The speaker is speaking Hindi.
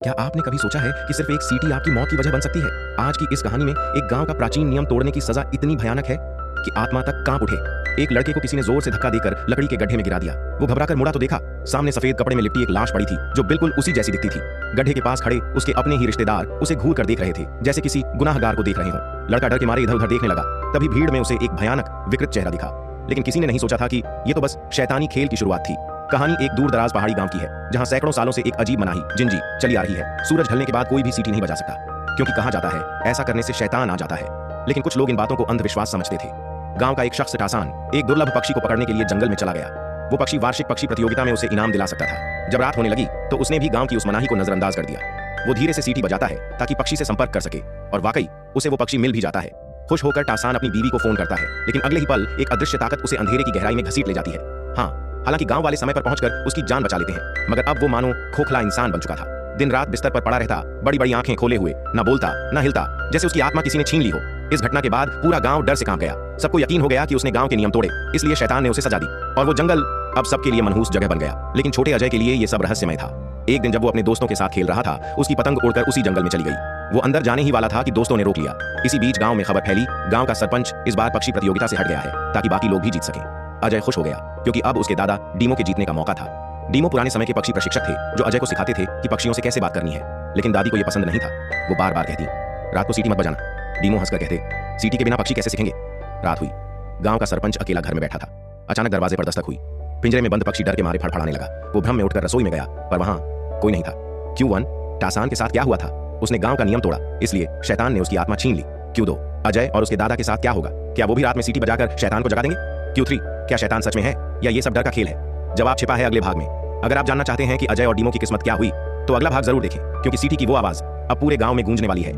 क्या आपने कभी सोचा है कि सिर्फ एक सीटी आपकी मौत की वजह बन सकती है? आज की इस कहानी में एक गांव का प्राचीन नियम तोड़ने की सजा इतनी भयानक है कि आत्मा तक कांप उठे। एक लड़के को किसी ने जोर से धक्का देकर लकड़ी के गड्ढे में गिरा दिया। वो घबराकर मुड़ा तो देखा, सामने सफेद कपड़े में लिपटी एक लाश पड़ी थी जो बिल्कुल उसी जैसी दिखती थी। गड्ढे के पास खड़े उसके अपने ही रिश्तेदार उसे घूर कर देख रहे थे, जैसे किसी गुनाहगार को देख रहे हों। लड़का डर के मारे इधर उधर देखने लगा। तभी भीड़ में उसे एक भयानक विकृत चेहरा दिखा, लेकिन किसी ने नहीं सोचा था कि ये तो बस शैतानी खेल की शुरुआत थी। कहानी एक दूर दराज पहाड़ी गांव की है, जहां सैकड़ों सालों से एक अजीब मनाही जिंजी चली आ रही है। सूरज ढलने के बाद कोई भी सीटी नहीं बजा सकता, क्योंकि कहा जाता है ऐसा करने से शैतान आ जाता है। लेकिन कुछ लोग इन बातों को अंधविश्वास समझते थे। गांव का एक शख्स टासान एक दुर्लभ पक्षी को पकड़ने के लिए जंगल में चला गया। वो पक्षी वार्षिक पक्षी प्रतियोगिता में उसे इनाम दिला सकता था। जब रात होने लगी तो उसने भी गांव की उस मनाही को नजरअंदाज कर दिया। वो धीरे से सीटी बजाता है ताकि पक्षी से संपर्क कर सके, और वाकई उसे वो पक्षी मिल भी जाता है। खुश होकर टासान अपनी बीवी को फोन करता है, लेकिन अगले ही पल एक अदृश्य ताकत उसे अंधेरे की गहराई में घसीट ले जाती है। हाँ, हालांकि गांव वाले समय पर पहुंचकर उसकी जान बचा लेते हैं, मगर अब वो मानो खोखला इंसान बन चुका था। दिन रात बिस्तर पर पड़ा रहता, बड़ी बड़ी आंखें खोले हुए, न बोलता न हिलता, जैसे उसकी आत्मा किसी ने छीन ली हो। इस घटना के बाद पूरा गांव डर से कांप गया। सबको यकीन हो गया कि उसने गांव के नियम तोड़े, इसलिए शैतान ने उसे सजा दी, और वो जंगल अब सबके लिए मनहूस जगह बन गया। लेकिन छोटे अजय के लिए ये सब रहस्यमय था। एक दिन जब वो अपने दोस्तों के साथ खेल रहा था, उसकी पतंग उड़कर उसी जंगल में चली गई। वो अंदर जाने ही वाला था कि दोस्तों ने रोक लिया। इसी बीच गांव में खबर फैली, गांव का सरपंच इस बार पक्षी प्रतियोगिता से हट गया है ताकि बाकी लोग भी जीत सकें। अजय खुश हो गया, क्योंकि अब उसके दादा डीमो के जीतने का मौका था। डीमो पुराने समय के पक्षी प्रशिक्षक थे, जो अजय को सिखाते थे कि पक्षियों से कैसे बात करनी है। लेकिन दादी को यह पसंद नहीं था। वो बार बार कहती, रात को सीटी मत बजाना। डीमो हंसकर कहते, सीटी के बिना पक्षी कैसे सीखेंगे। रात हुई। गांव का सरपंच अकेला घर में बैठा था। अचानक दरवाजे पर दस्तक हुई। पिंजरे में बंद पक्षी डर के मारे फड़फड़ाने लगा। वो भ्रम में उठकर रसोई में गया, पर वहां कोई नहीं था। Q1 टासान के साथ क्या हुआ था? उसने गांव का नियम तोड़ा, इसलिए शैतान ने उसकी आत्मा छीन ली। Q2 अजय और उसके दादा के साथ क्या होगा? क्या वो भी रात में सीटी बजाकर शैतान को जगा देंगे? Q3 क्या शैतान सच में है, या ये सब डर का खेल है? जवाब छिपा है अगले भाग में। अगर आप जानना चाहते हैं कि अजय और डीमो की किस्मत क्या हुई, तो अगला भाग जरूर देखें, क्योंकि सीटी की वो आवाज अब पूरे गांव में गूंजने वाली है।